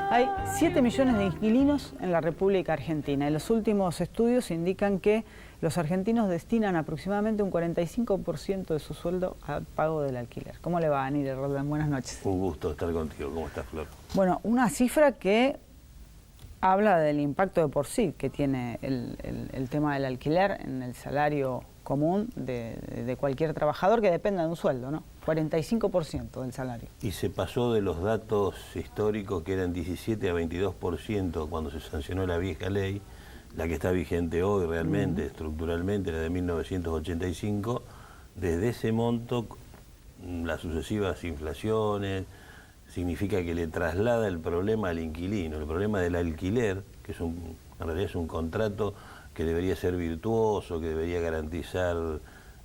Hay 7 millones de inquilinos en la República Argentina y los últimos estudios indican que los argentinos destinan aproximadamente un 45% de su sueldo al pago del alquiler. ¿Cómo le va, Anir Roldán? Buenas noches. Un gusto estar contigo. ¿Cómo estás, Flor? Bueno, una cifra que habla del impacto de por sí que tiene el tema del alquiler en el salario común de cualquier trabajador que dependa de un sueldo, ¿no? 45% del salario. Y se pasó de los datos históricos que eran 17 a 22% cuando se sancionó la vieja ley, la que está vigente hoy realmente, estructuralmente, la de 1985, desde ese monto, las sucesivas inflaciones, significa que le traslada el problema al inquilino, el problema del alquiler, que es en realidad es un contrato que debería ser virtuoso, que debería garantizar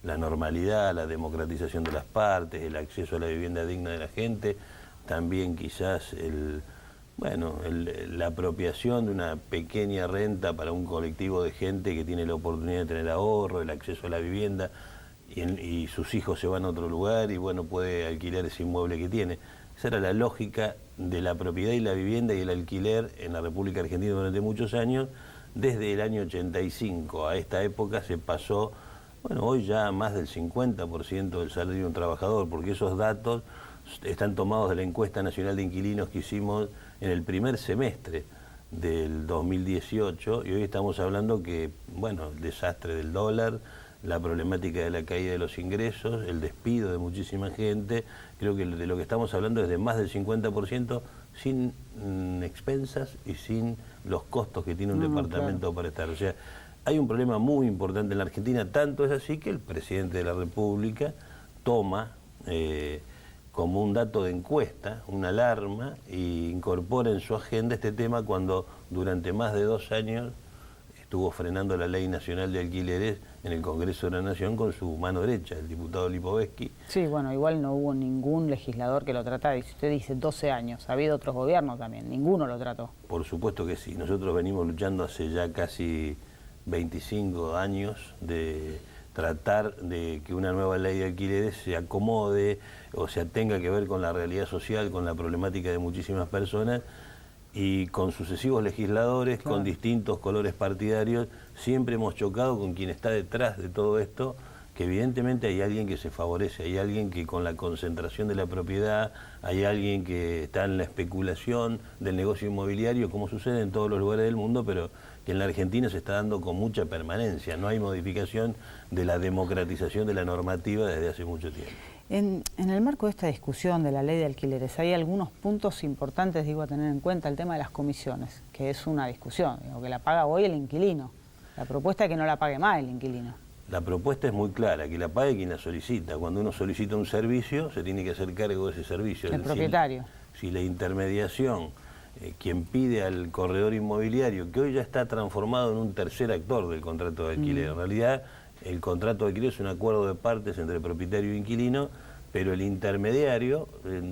la normalidad, la democratización de las partes, el acceso a la vivienda digna de la gente, también quizás la apropiación de una pequeña renta para un colectivo de gente que tiene la oportunidad de tener ahorro, el acceso a la vivienda y sus hijos se van a otro lugar y puede alquilar ese inmueble que tiene. Esa era la lógica de la propiedad y la vivienda y el alquiler en la República Argentina durante muchos años. Desde el año 85 a esta época se pasó, hoy ya más del 50% del salario de un trabajador, porque esos datos están tomados de la encuesta nacional de inquilinos que hicimos en el primer semestre del 2018, y hoy estamos hablando que, el desastre del dólar, la problemática de la caída de los ingresos, el despido de muchísima gente, creo que de lo que estamos hablando es de más del 50% sin expensas y sin los costos que tiene un departamento para estar. O sea, hay un problema muy importante en la Argentina, tanto es así que el presidente de la República toma como un dato de encuesta, una alarma, e incorpora en su agenda este tema cuando durante más de 2 años estuvo frenando la Ley Nacional de Alquileres en el Congreso de la Nación con su mano derecha, el diputado Lipovetsky. Sí, igual no hubo ningún legislador que lo tratara. Y si usted dice 12 años, ha habido otros gobiernos también, ninguno lo trató. Por supuesto que sí. Nosotros venimos luchando hace ya casi 25 años de tratar de que una nueva ley de alquileres se acomode, o sea, tenga que ver con la realidad social, con la problemática de muchísimas personas, y con sucesivos legisladores, con distintos colores partidarios, siempre hemos chocado con quien está detrás de todo esto, que evidentemente hay alguien que se favorece, hay alguien que con la concentración de la propiedad, hay alguien que está en la especulación del negocio inmobiliario, como sucede en todos los lugares del mundo, pero que en la Argentina se está dando con mucha permanencia. No hay modificación de la democratización de la normativa desde hace mucho tiempo. En el marco de esta discusión de la ley de alquileres, hay algunos puntos importantes, a tener en cuenta. El tema de las comisiones, que es una discusión, que la paga hoy el inquilino. La propuesta es que no la pague más el inquilino. La propuesta es muy clara, que la pague quien la solicita. Cuando uno solicita un servicio, se tiene que hacer cargo de ese servicio. El propietario. Si la intermediación, quien pide al corredor inmobiliario, que hoy ya está transformado en un tercer actor del contrato de alquiler. En realidad, el contrato de alquiler es un acuerdo de partes entre propietario e inquilino, pero el intermediario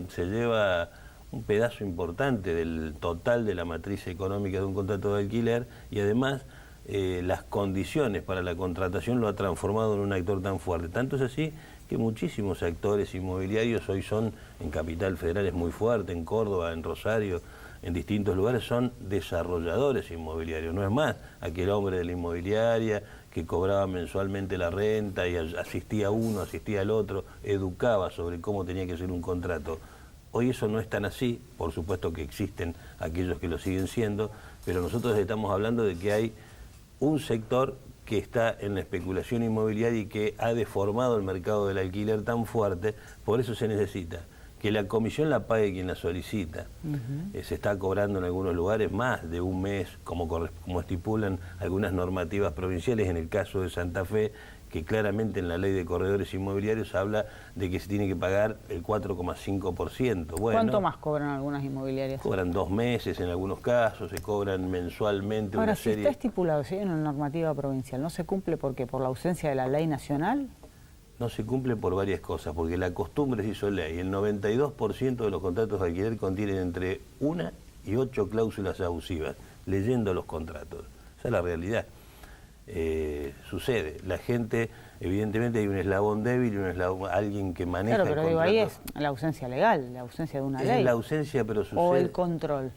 se lleva un pedazo importante del total de la matriz económica de un contrato de alquiler y además las condiciones para la contratación lo ha transformado en un actor tan fuerte. Tanto es así que muchísimos actores inmobiliarios hoy son, en Capital Federal es muy fuerte, en Córdoba, en Rosario, en distintos lugares, son desarrolladores inmobiliarios. No es más aquel hombre de la inmobiliaria que cobraba mensualmente la renta y asistía a uno, asistía al otro, educaba sobre cómo tenía que ser un contrato. Hoy eso no es tan así, por supuesto que existen aquellos que lo siguen siendo, pero nosotros estamos hablando de que hay un sector que está en la especulación inmobiliaria y que ha deformado el mercado del alquiler tan fuerte, por eso se necesita que la comisión la pague quien la solicita. Se está cobrando en algunos lugares más de un mes, como estipulan algunas normativas provinciales, en el caso de Santa Fe, que claramente en la ley de corredores inmobiliarios habla de que se tiene que pagar el 4,5%. ¿Cuánto más cobran algunas inmobiliarias? Cobran 2 meses en algunos casos, se cobran mensualmente. Ahora, una si serie... está estipulado, si hay una normativa provincial, ¿no se cumple porque por la ausencia de la ley nacional? No se cumple por varias cosas, porque la costumbre se hizo ley. El 92% de los contratos de alquiler contienen entre 1 y 8 cláusulas abusivas, leyendo los contratos. Esa es la realidad. Sucede, la gente evidentemente hay un eslabón débil y alguien que maneja claro, pero el digo, contrato. ahí es la ausencia legal, la ausencia de una ley. Es la ausencia, pero sucede... O el control.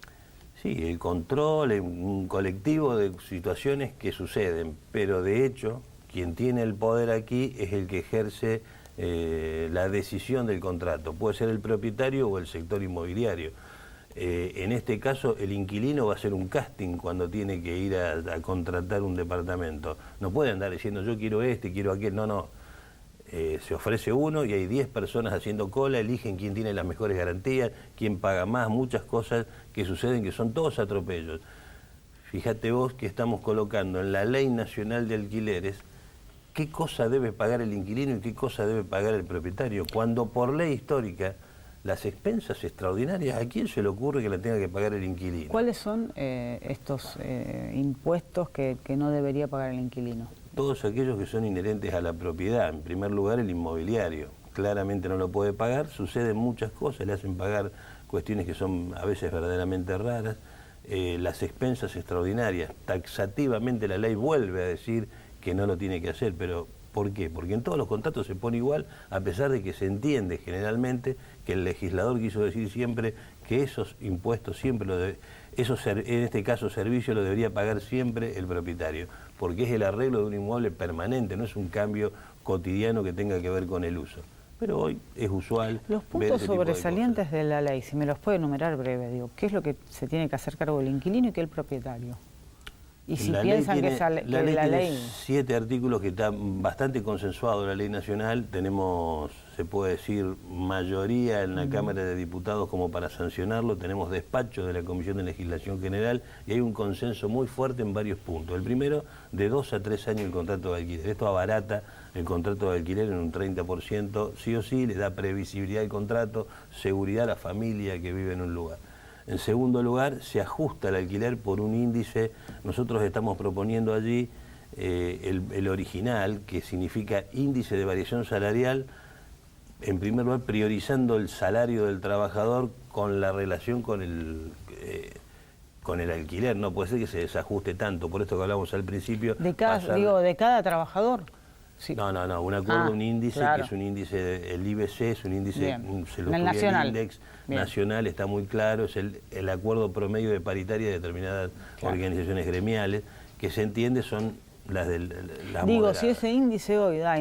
Sí, el control, un colectivo de situaciones que suceden, pero de hecho, quien tiene el poder aquí es el que ejerce la decisión del contrato. Puede ser el propietario o el sector inmobiliario. En este caso, el inquilino va a hacer un casting cuando tiene que ir a contratar un departamento. No puede andar diciendo yo quiero este, quiero aquel, no. Se ofrece uno y hay 10 personas haciendo cola, eligen quién tiene las mejores garantías, quién paga más, muchas cosas que suceden que son todos atropellos. Fíjate vos que estamos colocando en la Ley Nacional de Alquileres qué cosa debe pagar el inquilino y qué cosa debe pagar el propietario, cuando por ley histórica las expensas extraordinarias, ¿a quién se le ocurre que la tenga que pagar el inquilino? ¿Cuáles son estos impuestos que no debería pagar el inquilino? Todos aquellos que son inherentes a la propiedad. En primer lugar, el inmobiliario. Claramente no lo puede pagar, suceden muchas cosas, le hacen pagar cuestiones que son a veces verdaderamente raras. Las expensas extraordinarias, taxativamente la ley vuelve a decir que no lo tiene que hacer, pero ¿por qué? Porque en todos los contratos se pone igual, a pesar de que se entiende generalmente que el legislador quiso decir siempre que esos impuestos siempre en este caso servicios lo debería pagar siempre el propietario, porque es el arreglo de un inmueble permanente, no es un cambio cotidiano que tenga que ver con el uso. Pero hoy es usual. Los puntos sobresalientes de la ley, si me los puede enumerar breve, digo, ¿qué es lo que se tiene que hacer cargo el inquilino y qué el propietario? Y si piensan que la ley tiene 7 artículos que están bastante consensuados en la ley nacional, tenemos, se puede decir, mayoría en la Cámara de Diputados como para sancionarlo, tenemos despacho de la Comisión de Legislación General y hay un consenso muy fuerte en varios puntos. El primero, de 2 a 3 años el contrato de alquiler. Esto abarata el contrato de alquiler en un 30%, sí o sí, le da previsibilidad al contrato, seguridad a la familia que vive en un lugar. En segundo lugar, se ajusta el alquiler por un índice. Nosotros estamos proponiendo allí el original, que significa índice de variación salarial, en primer lugar priorizando el salario del trabajador con la relación con el alquiler. No puede ser que se desajuste tanto, por esto que hablamos al principio. ¿De cada trabajador? Sí. No, un acuerdo, un índice, claro, que es un índice, el IBC es un índice, se lo estudia el Index nacional, está muy claro, es el acuerdo promedio de paritaria de determinadas organizaciones gremiales, que se entiende son las de las moderadas. Si ese índice hoy da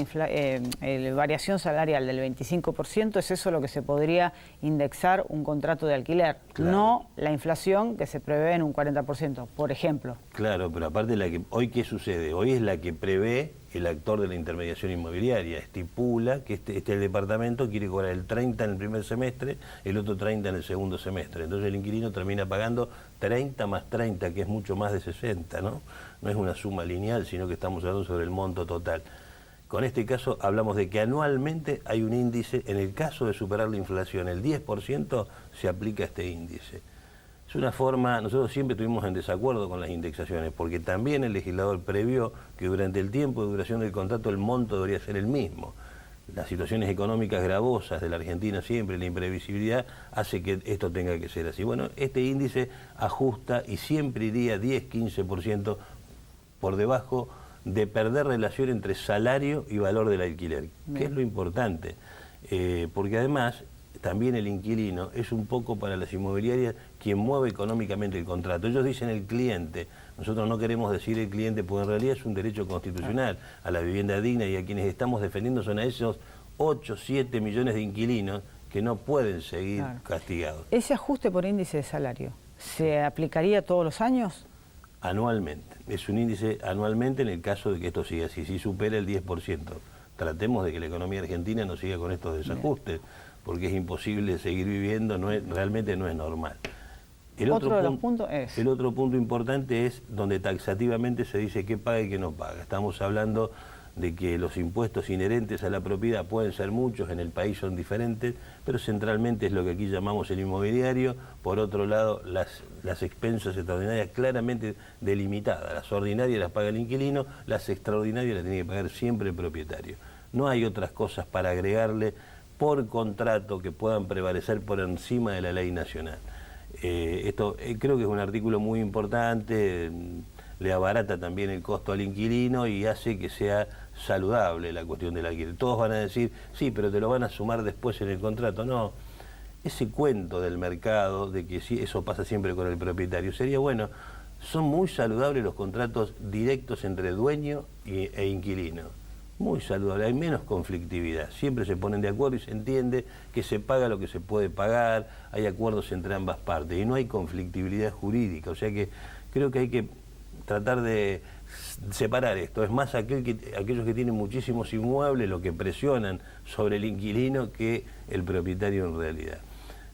variación salarial del 25%, es eso lo que se podría indexar un contrato de alquiler, claro, no la inflación que se prevé en un 40%, por ejemplo. Claro, pero aparte hoy ¿qué sucede? Hoy es la que prevé el actor de la intermediación inmobiliaria, estipula que este departamento quiere cobrar el 30 en el primer semestre, el otro 30 en el segundo semestre. Entonces el inquilino termina pagando 30 más 30, que es mucho más de 60, ¿no? No es una suma lineal, sino que estamos hablando sobre el monto total. Con este caso hablamos de que anualmente hay un índice, en el caso de superar la inflación, el 10% se aplica este índice. Es una forma, nosotros siempre estuvimos en desacuerdo con las indexaciones, porque también el legislador previó que durante el tiempo de duración del contrato el monto debería ser el mismo. Las situaciones económicas gravosas de la Argentina siempre, la imprevisibilidad, hace que esto tenga que ser así. Bueno, este índice ajusta y siempre iría 10-15% por debajo de perder relación entre salario y valor del alquiler, que es lo importante, porque además también el inquilino es un poco para las inmobiliarias quien mueve económicamente el contrato. Ellos dicen el cliente, nosotros no queremos decir el cliente porque en realidad es un derecho constitucional a la vivienda digna y a quienes estamos defendiendo son a esos 8, 7 millones de inquilinos que no pueden seguir castigados. ¿Ese ajuste por índice de salario se aplicaría todos los años? Anualmente. Es un índice anualmente en el caso de que esto siga así, si supera el 10%. Tratemos de que la economía argentina no siga con estos desajustes, porque es imposible seguir viviendo, realmente no es normal. El otro punto importante es donde taxativamente se dice qué paga y qué no paga. Estamos hablando de que los impuestos inherentes a la propiedad pueden ser muchos, en el país son diferentes, pero centralmente es lo que aquí llamamos el inmobiliario. Por otro lado, las expensas extraordinarias claramente delimitadas. Las ordinarias las paga el inquilino, las extraordinarias las tiene que pagar siempre el propietario. No hay otras cosas para agregarle por contrato que puedan prevalecer por encima de la ley nacional. Esto creo que es un artículo muy importante, le abarata también el costo al inquilino y hace que sea saludable la cuestión del alquiler. Todos van a decir, sí, pero te lo van a sumar después en el contrato. No, ese cuento del mercado, de que sí, eso pasa siempre con el propietario, sería bueno. Son muy saludables los contratos directos entre dueño e inquilino. Muy saludable, hay menos conflictividad. Siempre se ponen de acuerdo y se entiende que se paga lo que se puede pagar, hay acuerdos entre ambas partes y no hay conflictividad jurídica. O sea que creo que hay que tratar de separar esto. Es más aquellos que tienen muchísimos inmuebles lo que presionan sobre el inquilino que el propietario en realidad.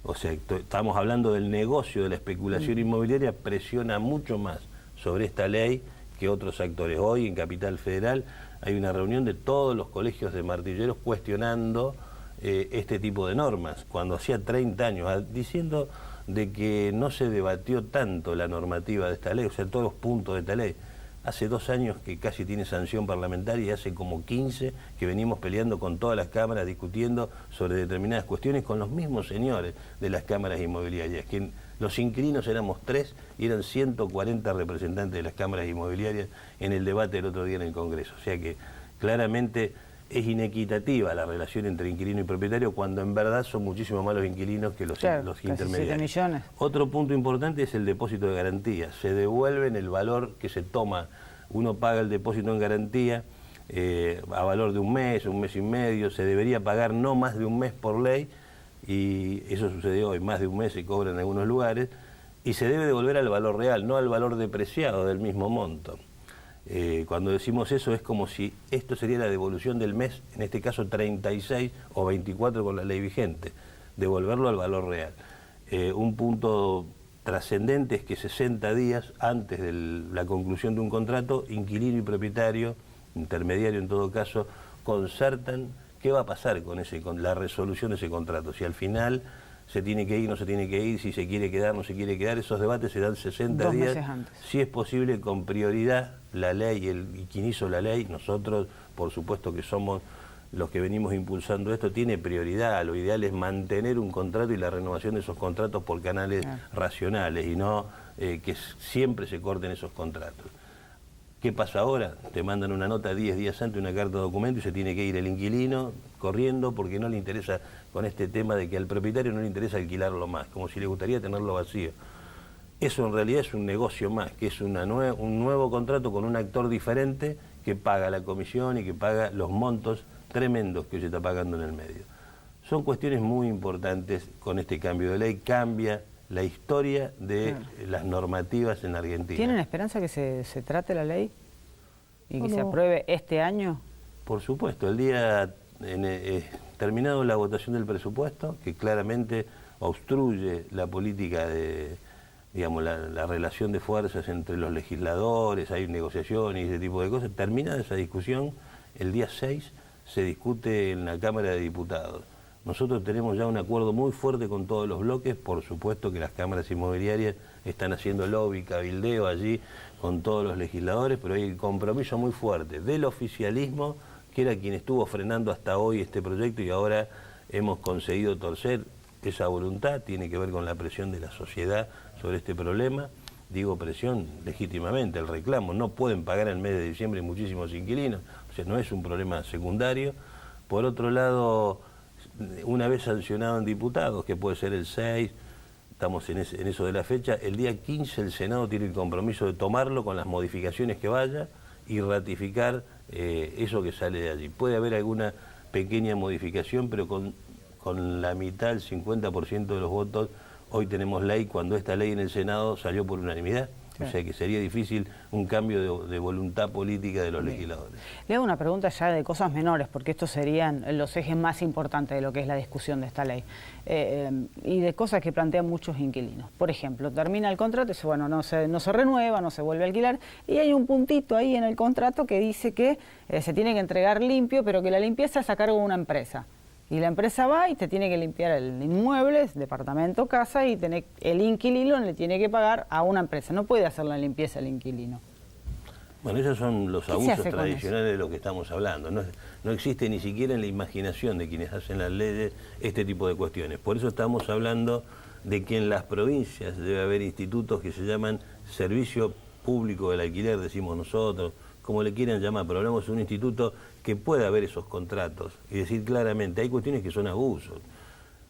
O sea, estamos hablando del negocio de la especulación inmobiliaria, presiona mucho más sobre esta ley que otros actores. Hoy en Capital Federal hay una reunión de todos los colegios de martilleros cuestionando este tipo de normas, cuando hacía 30 años, diciendo de que no se debatió tanto la normativa de esta ley, o sea, todos los puntos de esta ley. Hace 2 años que casi tiene sanción parlamentaria y hace como 15 que venimos peleando con todas las cámaras, discutiendo sobre determinadas cuestiones con los mismos señores de las cámaras inmobiliarias, que los inquilinos éramos 3 y eran 140 representantes de las cámaras inmobiliarias en el debate del otro día en el Congreso. O sea que claramente es inequitativa la relación entre inquilino y propietario cuando en verdad son muchísimo más los inquilinos que los intermediarios. 7 millones. Otro punto importante es el depósito de garantía. Se devuelve en el valor que se toma. Uno paga el depósito en garantía a valor de un mes y medio. Se debería pagar no más de un mes por ley y eso sucedió hoy. Más de un mes se cobra en algunos lugares y se debe devolver al valor real, no al valor depreciado del mismo monto. Cuando decimos eso es como si esto sería la devolución del mes, en este caso 36 o 24 con la ley vigente, devolverlo al valor real. Un punto trascendente es que 60 días antes de la conclusión de un contrato, inquilino y propietario, intermediario en todo caso, concertan qué va a pasar con la resolución de ese contrato, si al final se tiene que ir, no se tiene que ir, si se quiere quedar, no se quiere quedar. Esos debates se dan 60 2 días, meses antes. si es posible con prioridad la ley y quien hizo la ley, nosotros por supuesto que somos los que venimos impulsando esto, tiene prioridad. Lo ideal es mantener un contrato y la renovación de esos contratos por canales racionales y no que siempre se corten esos contratos. ¿Qué pasa ahora? Te mandan una nota 10 días antes, una carta de documento y se tiene que ir el inquilino corriendo porque no le interesa, con este tema de que al propietario no le interesa alquilarlo más, como si le gustaría tenerlo vacío. Eso en realidad es un negocio más, que es un nuevo contrato con un actor diferente que paga la comisión y que paga los montos tremendos que se está pagando en el medio. Son cuestiones muy importantes con este cambio de ley, cambia la historia de las normativas en Argentina. ¿Tienen esperanza que se trate la ley y que se apruebe este año? Por supuesto, el día terminado la votación del presupuesto, que claramente obstruye la política de, digamos, la relación de fuerzas entre los legisladores, hay negociaciones y ese tipo de cosas, termina esa discusión, el día 6 se discute en la Cámara de Diputados. Nosotros tenemos ya un acuerdo muy fuerte con todos los bloques, por supuesto que las cámaras inmobiliarias están haciendo lobby, cabildeo allí con todos los legisladores, pero hay un compromiso muy fuerte del oficialismo, que era quien estuvo frenando hasta hoy este proyecto y ahora hemos conseguido torcer esa voluntad, tiene que ver con la presión de la sociedad sobre este problema. Digo presión legítimamente, el reclamo, no pueden pagar en el mes de diciembre muchísimos inquilinos, o sea, no es un problema secundario. Por otro lado, una vez sancionado en diputados, que puede ser el 6, estamos en eso de la fecha, el día 15 el Senado tiene el compromiso de tomarlo con las modificaciones que vaya y ratificar eso que sale de allí. Puede haber alguna pequeña modificación, pero con la mitad, el 50% de los votos, hoy tenemos ley, cuando esta ley en el Senado salió por unanimidad. O sea que sería difícil un cambio de voluntad política de los legisladores. Le hago una pregunta ya de cosas menores, porque estos serían los ejes más importantes de lo que es la discusión de esta ley. Y de cosas que plantean muchos inquilinos. Por ejemplo, termina el contrato y dice, bueno, no se renueva, no se vuelve a alquilar, y hay un puntito ahí en el contrato que dice que se tiene que entregar limpio, pero que la limpieza es a cargo de una empresa. Y la empresa va y te tiene que limpiar el inmueble, departamento, casa, y el inquilino le tiene que pagar a una empresa. No puede hacer la limpieza el inquilino. Bueno, esos son los abusos tradicionales de lo que estamos hablando. No existe ni siquiera en la imaginación de quienes hacen las leyes este tipo de cuestiones. Por eso estamos hablando de que en las provincias debe haber institutos que se llaman Servicio Público del Alquiler, decimos nosotros, como le quieran llamar, pero hablamos de un instituto que pueda haber esos contratos y decir claramente, hay cuestiones que son abusos.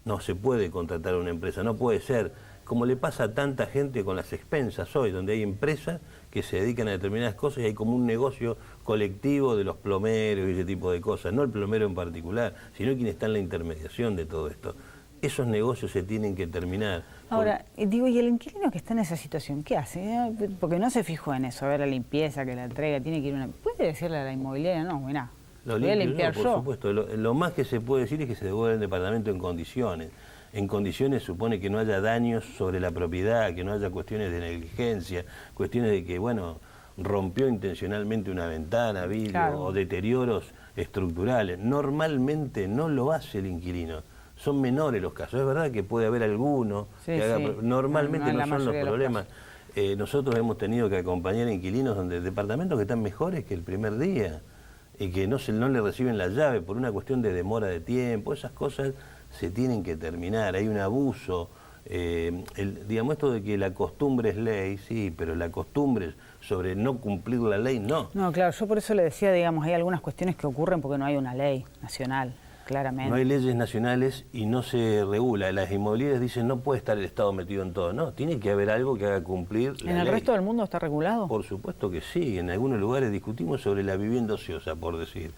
No se puede contratar a una empresa, no puede ser, como le pasa a tanta gente con las expensas hoy, donde hay empresas que se dedican a determinadas cosas y hay como un negocio colectivo de los plomeros y ese tipo de cosas, no el plomero en particular, sino quien está en la intermediación de todo esto. Esos negocios se tienen que terminar. Ahora, digo, ¿y el inquilino que está en esa situación, qué hace? Porque no se fijó en eso, a ver la limpieza, que la entrega, tiene que ir una... ¿Puede decirle a la inmobiliaria? No, mirá, voy a limpiar yo. Por supuesto, lo más que se puede decir es que se devuelve el departamento en condiciones. En condiciones supone que no haya daños sobre la propiedad, que no haya cuestiones de negligencia, cuestiones de que, bueno, rompió intencionalmente una ventana, vidrio, claro, o deterioros estructurales. Normalmente no lo hace el inquilino. Son menores los casos. Es verdad que puede haber alguno que haga, normalmente no son los problemas. Nosotros hemos tenido que acompañar a inquilinos donde departamentos que están mejores que el primer día y que no le reciben la llave por una cuestión de demora de tiempo. Esas cosas se tienen que terminar. Hay un abuso. Digamos esto de que la costumbre es ley, sí, pero la costumbre sobre no cumplir la ley, no. No, claro, yo por eso le decía, digamos, hay algunas cuestiones que ocurren porque no hay una ley nacional. Claramente. No hay leyes nacionales y no se regula. Las inmobiliarias dicen no puede estar el Estado metido en todo. No, tiene que haber algo que haga cumplir la ley. ¿En el resto del mundo está regulado? Por supuesto que sí. En algunos lugares discutimos sobre la vivienda ociosa, por decir.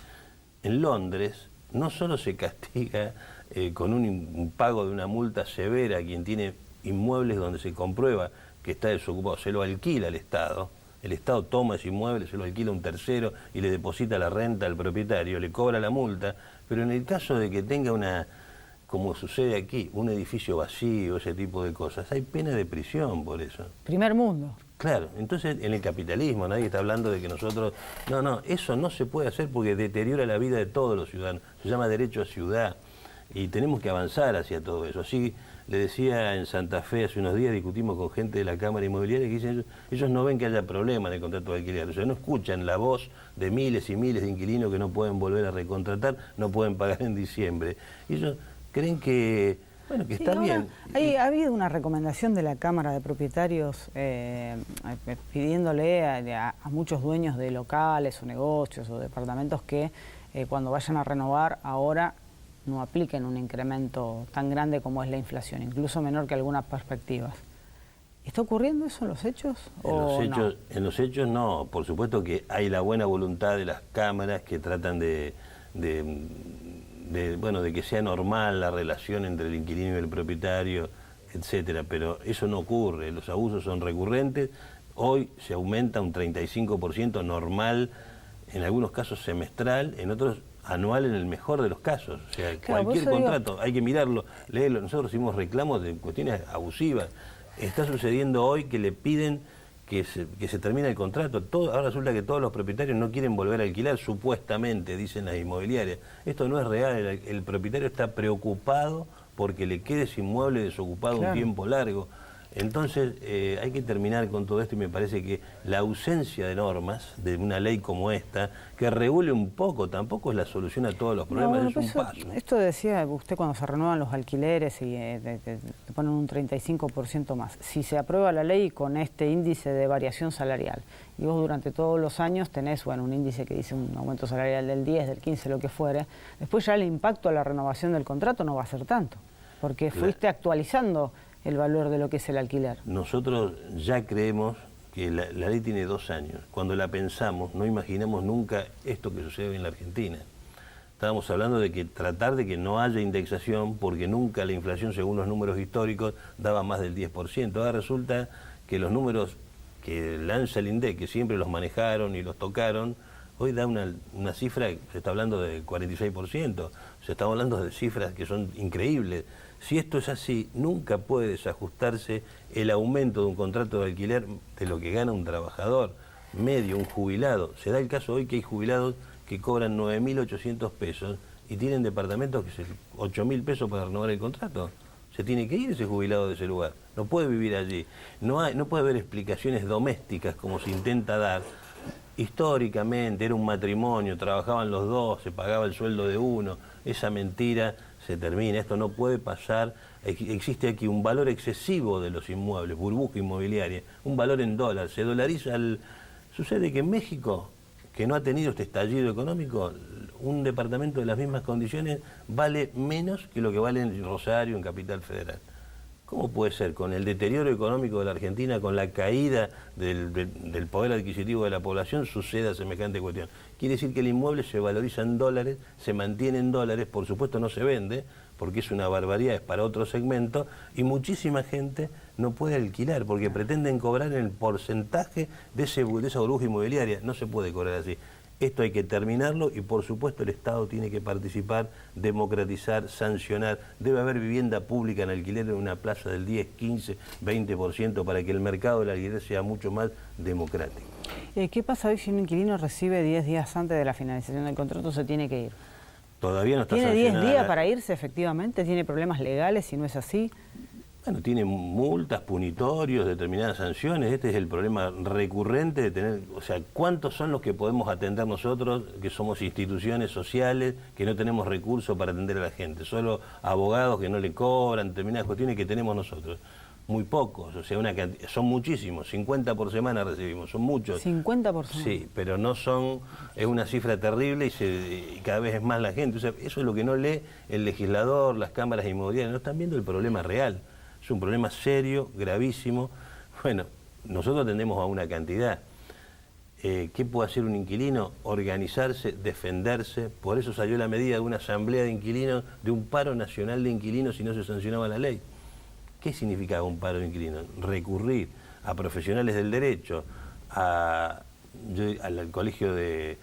En Londres no solo se castiga con un pago de una multa severa a quien tiene inmuebles donde se comprueba que está desocupado, se lo alquila el Estado. El Estado toma ese inmueble, se lo alquila a un tercero y le deposita la renta al propietario, le cobra la multa, pero en el caso de que tenga como sucede aquí, un edificio vacío, ese tipo de cosas, hay pena de prisión por eso. Primer mundo. Claro, entonces en el capitalismo nadie está hablando de que nosotros... No, eso no se puede hacer porque deteriora la vida de todos los ciudadanos. Se llama derecho a ciudad y tenemos que avanzar hacia todo eso. Así le decía en Santa Fe hace unos días, discutimos con gente de la Cámara Inmobiliaria que dicen ellos no ven que haya problema en el contrato de alquiler, o sea, no escuchan la voz de miles y miles de inquilinos que no pueden volver a recontratar, no pueden pagar en diciembre. Y ellos creen que, bueno, que está bien. Ha habido una recomendación de la Cámara de Propietarios pidiéndole a muchos dueños de locales o negocios o departamentos que cuando vayan a renovar ahora no apliquen un incremento tan grande como es la inflación, incluso menor que algunas perspectivas. ¿Está ocurriendo eso en los hechos? En los hechos no, por supuesto que hay la buena voluntad de las cámaras que tratan de que sea normal la relación entre el inquilino y el propietario, etcétera, pero eso no ocurre, los abusos son recurrentes, hoy se aumenta un 35% normal, en algunos casos semestral, en otros anual en el mejor de los casos. O sea, claro, cualquier contrato, hay que mirarlo, leerlo. Nosotros hicimos reclamos de cuestiones abusivas. Está sucediendo hoy que le piden que se termine el contrato. Ahora resulta que todos los propietarios no quieren volver a alquilar, supuestamente, dicen las inmobiliarias. Esto no es real, el propietario está preocupado porque le quede ese inmueble desocupado un tiempo largo. Entonces hay que terminar con todo esto y me parece que la ausencia de normas, de una ley como esta, que regule un poco, tampoco es la solución a todos los problemas, es un paso. Esto decía usted cuando se renuevan los alquileres y te ponen un 35% más. Si se aprueba la ley con este índice de variación salarial, y vos durante todos los años tenés un índice que dice un aumento salarial del 10, del 15, lo que fuere, después ya el impacto a la renovación del contrato no va a ser tanto, porque fuiste actualizando el valor de lo que es el alquiler. Nosotros ya creemos que la ley tiene 2 años. Cuando la pensamos, no imaginamos nunca esto que sucede en la Argentina. Estábamos hablando de que tratar de que no haya indexación, porque nunca la inflación, según los números históricos, daba más del 10%. Ahora resulta que los números que lanza el INDEC, que siempre los manejaron y los tocaron, hoy da una cifra, se está hablando de 46%, se está hablando de cifras que son increíbles. Si esto es así, nunca puede desajustarse el aumento de un contrato de alquiler de lo que gana un trabajador medio, un jubilado. Se da el caso hoy que hay jubilados que cobran 9.800 pesos y tienen departamentos que son 8.000 pesos para renovar el contrato. Se tiene que ir ese jubilado de ese lugar, no puede vivir allí. No puede haber explicaciones domésticas como se intenta dar. Históricamente era un matrimonio, trabajaban los dos, se pagaba el sueldo de uno, esa mentira se termina, esto no puede pasar. Existe aquí un valor excesivo de los inmuebles, burbuja inmobiliaria, un valor en dólar, se dolariza. Sucede que en México, que no ha tenido este estallido económico, un departamento de las mismas condiciones vale menos que lo que vale en Rosario, en Capital Federal. ¿Cómo puede ser? Con el deterioro económico de la Argentina, con la caída del poder adquisitivo de la población, suceda semejante cuestión. Quiere decir que el inmueble se valoriza en dólares, se mantiene en dólares, por supuesto no se vende, porque es una barbaridad, es para otro segmento, y muchísima gente no puede alquilar, porque pretenden cobrar en el porcentaje de esa burbuja inmobiliaria. No se puede cobrar así. Esto hay que terminarlo y por supuesto el Estado tiene que participar, democratizar, sancionar. Debe haber vivienda pública en alquiler en una plaza del 10, 15, 20% para que el mercado del alquiler sea mucho más democrático. ¿Qué pasa hoy si un inquilino recibe 10 días antes de la finalización del contrato, se tiene que ir? Todavía no está ¿Tiene sancionada. 10 días para irse efectivamente? ¿Tiene problemas legales si no es así? Bueno, tiene multas, punitorios, determinadas sanciones. Este es el problema recurrente de tener, o sea, ¿cuántos son los que podemos atender nosotros, que somos instituciones sociales, que no tenemos recursos para atender a la gente? Solo abogados que no le cobran, determinadas cuestiones que tenemos nosotros. Muy pocos, o sea, son muchísimos, 50 por semana recibimos, son muchos. 50 por semana. Sí, pero no son, es una cifra terrible y cada vez es más la gente. O sea, eso es lo que no lee el legislador, las cámaras inmobiliarias, no están viendo el problema real. Es un problema serio, gravísimo. Bueno, nosotros atendemos a una cantidad. ¿Qué puede hacer un inquilino? Organizarse, defenderse. Por eso salió la medida de una asamblea de inquilinos, de un paro nacional de inquilinos si no se sancionaba la ley. ¿Qué significaba un paro de inquilinos? Recurrir a profesionales del derecho, al colegio de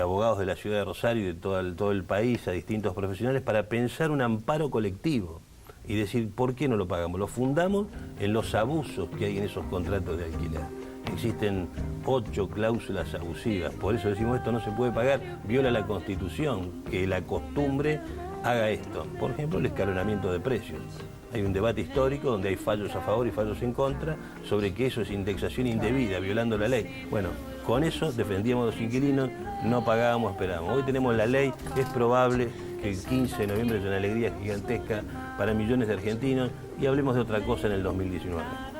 abogados de la ciudad de Rosario y de todo el país, a distintos profesionales, para pensar un amparo colectivo y decir, ¿por qué no lo pagamos? Lo fundamos en los abusos que hay en esos contratos de alquiler. Existen 8 cláusulas abusivas, por eso decimos esto no se puede pagar, viola la Constitución, que la costumbre haga esto. Por ejemplo, el escalonamiento de precios. Hay un debate histórico donde hay fallos a favor y fallos en contra sobre que eso es indexación indebida, violando la ley. Bueno, con eso defendíamos a los inquilinos, no pagábamos, esperábamos. Hoy tenemos la ley, es probable que el 15 de noviembre sea una alegría gigantesca para millones de argentinos y hablemos de otra cosa en el 2019.